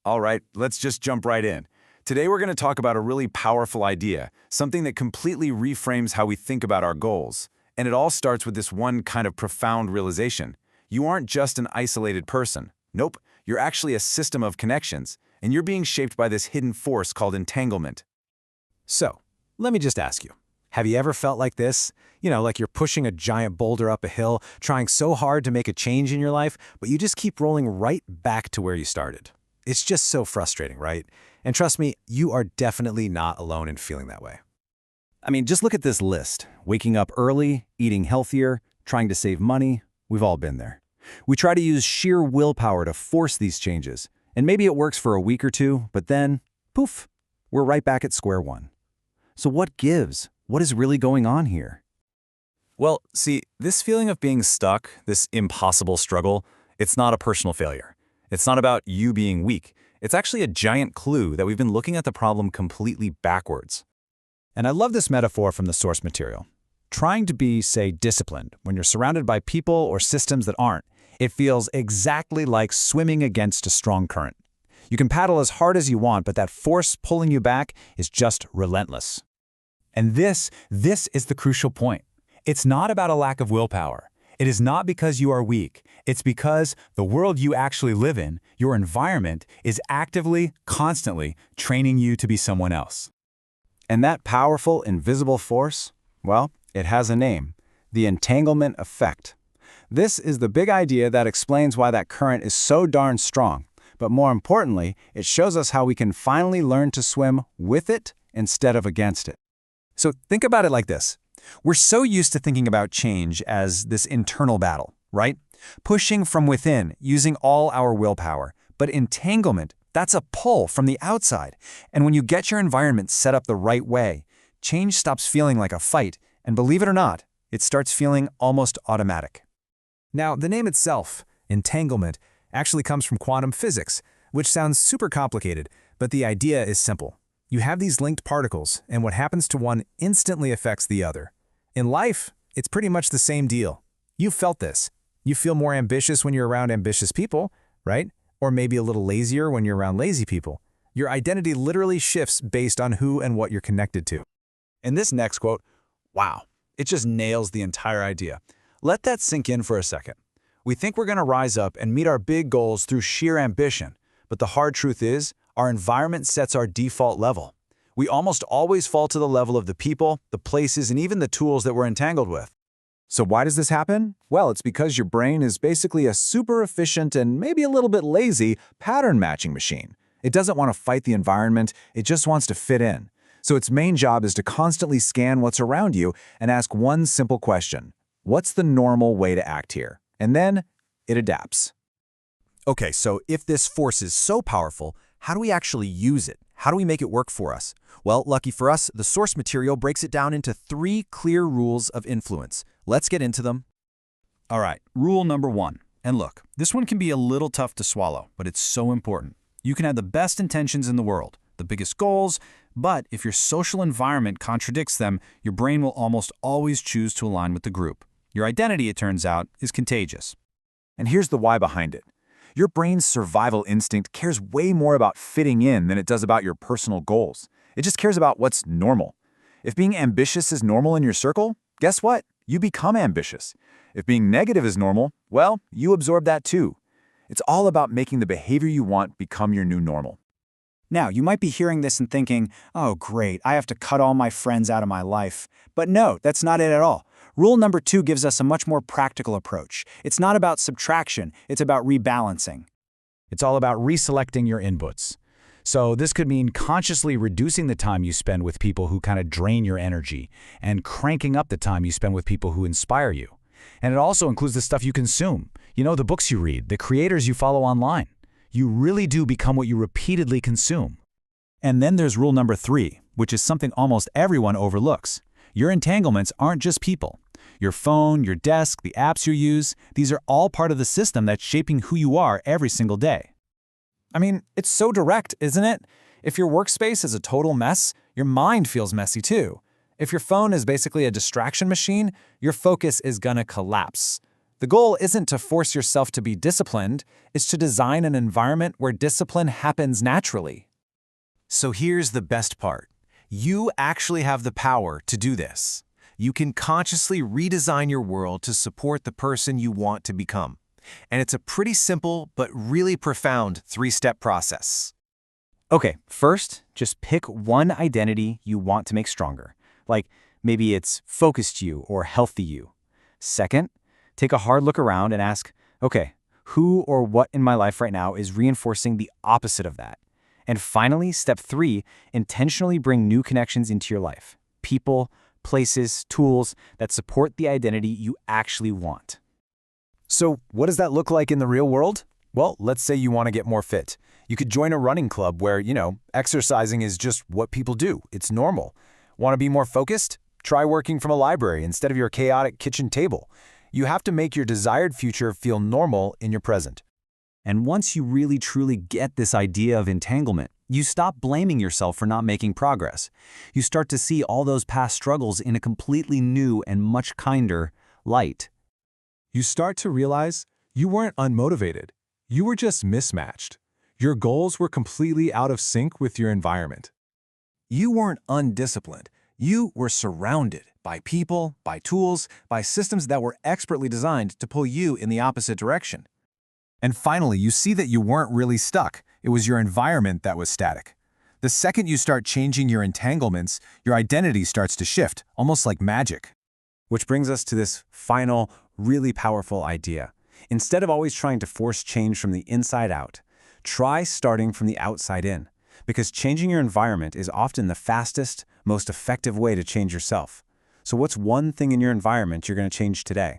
All right, let's just jump right in. Today we're going to talk about a really powerful idea, something that completely reframes how we think about our goals. And it all starts with this one kind of profound realization. You aren't just an isolated person. Nope, you're actually a system of connections, and you're being shaped by this hidden force called entanglement. So, let me just ask you, have you ever felt like this? Like you're pushing a giant boulder up a hill, trying so hard to make a change in your life, but you just keep rolling right back to where you started. It's just so frustrating, right? And trust me, you are definitely not alone in feeling that way. I mean, just look at this list. Waking up early, eating healthier, trying to save money. We've all been there. We try to use sheer willpower to force these changes. And maybe it works for a week or two, but then, poof, we're right back at square one. So what gives? What is really going on here? Well, see, this feeling of being stuck, this impossible struggle, it's not a personal failure. It's not about you being weak. It's actually a giant clue that we've been looking at the problem completely backwards. And I love this metaphor from the source material. Trying to be, say, disciplined when you're surrounded by people or systems that aren't, it feels exactly like swimming against a strong current. You can paddle as hard as you want, but that force pulling you back is just relentless. And this is the crucial point. It's not about a lack of willpower. It is not because you are weak. It's because the world you actually live in, your environment, is actively, constantly training you to be someone else. And that powerful, invisible force, well, it has a name, the entanglement effect. This is the big idea that explains why that current is so darn strong. But more importantly, it shows us how we can finally learn to swim with it instead of against it. So think about it like this. We're so used to thinking about change as this internal battle, right? Pushing from within, using all our willpower. But entanglement, that's a pull from the outside. And when you get your environment set up the right way, change stops feeling like a fight, and believe it or not, it starts feeling almost automatic. Now, the name itself, entanglement, actually comes from quantum physics, which sounds super complicated, but the idea is simple. You have these linked particles, and what happens to one instantly affects the other. In life, it's pretty much the same deal. You've felt this. You feel more ambitious when you're around ambitious people, right? Or maybe a little lazier when you're around lazy people. Your identity literally shifts based on who and what you're connected to. And this next quote, wow, it just nails the entire idea. Let that sink in for a second. We think we're going to rise up and meet our big goals through sheer ambition, but the hard truth is, our environment sets our default level. We almost always fall to the level of the people, the places, and even the tools that we're entangled with. So why does this happen? Well, it's because your brain is basically a super efficient and maybe a little bit lazy pattern matching machine. It doesn't want to fight the environment, it just wants to fit in. So its main job is to constantly scan what's around you and ask one simple question. What's the normal way to act here? And then it adapts. Okay, so if this force is so powerful, how do we actually use it? How do we make it work for us? Well, lucky for us, the source material breaks it down into 3 clear rules of influence. Let's get into them. All right, rule number 1. And look, this one can be a little tough to swallow, but it's so important. You can have the best intentions in the world, the biggest goals, but if your social environment contradicts them, your brain will almost always choose to align with the group. Your identity, it turns out, is contagious. And here's the why behind it. Your brain's survival instinct cares way more about fitting in than it does about your personal goals. It just cares about what's normal. If being ambitious is normal in your circle, guess what? You become ambitious. If being negative is normal, well, you absorb that too. It's all about making the behavior you want become your new normal. Now, you might be hearing this and thinking, oh great, I have to cut all my friends out of my life. But no, that's not it at all. Rule number 2 gives us a much more practical approach. It's not about subtraction, it's about rebalancing. It's all about reselecting your inputs. So this could mean consciously reducing the time you spend with people who kind of drain your energy and cranking up the time you spend with people who inspire you. And it also includes the stuff you consume. The books you read, the creators you follow online. You really do become what you repeatedly consume. And then there's rule number 3, which is something almost everyone overlooks. Your entanglements aren't just people. Your phone, your desk, the apps you use, these are all part of the system that's shaping who you are every single day. I mean, it's so direct, isn't it? If your workspace is a total mess, your mind feels messy too. If your phone is basically a distraction machine, your focus is gonna collapse. The goal isn't to force yourself to be disciplined, it's to design an environment where discipline happens naturally. So here's the best part. You actually have the power to do this. You can consciously redesign your world to support the person you want to become. And it's a pretty simple but really profound 3-step process. Okay, first, just pick one identity you want to make stronger. Like maybe it's focused you or healthy you. Second, take a hard look around and ask, okay, who or what in my life right now is reinforcing the opposite of that? And finally, step 3, intentionally bring new connections into your life. People, places, tools that support the identity you actually want. So what does that look like in the real world? Well, let's say you want to get more fit. You could join a running club where, exercising is just what people do. It's normal. Want to be more focused? Try working from a library instead of your chaotic kitchen table. You have to make your desired future feel normal in your present. And once you really truly get this idea of entanglement, you stop blaming yourself for not making progress. You start to see all those past struggles in a completely new and much kinder light. You start to realize you weren't unmotivated. You were just mismatched. Your goals were completely out of sync with your environment. You weren't undisciplined. You were surrounded by people, by tools, by systems that were expertly designed to pull you in the opposite direction. And finally, you see that you weren't really stuck. It was your environment that was static. The second you start changing your entanglements, your identity starts to shift, almost like magic. Which brings us to this final, really powerful idea. Instead of always trying to force change from the inside out, try starting from the outside in. Because changing your environment is often the fastest, most effective way to change yourself. So what's one thing in your environment you're going to change today?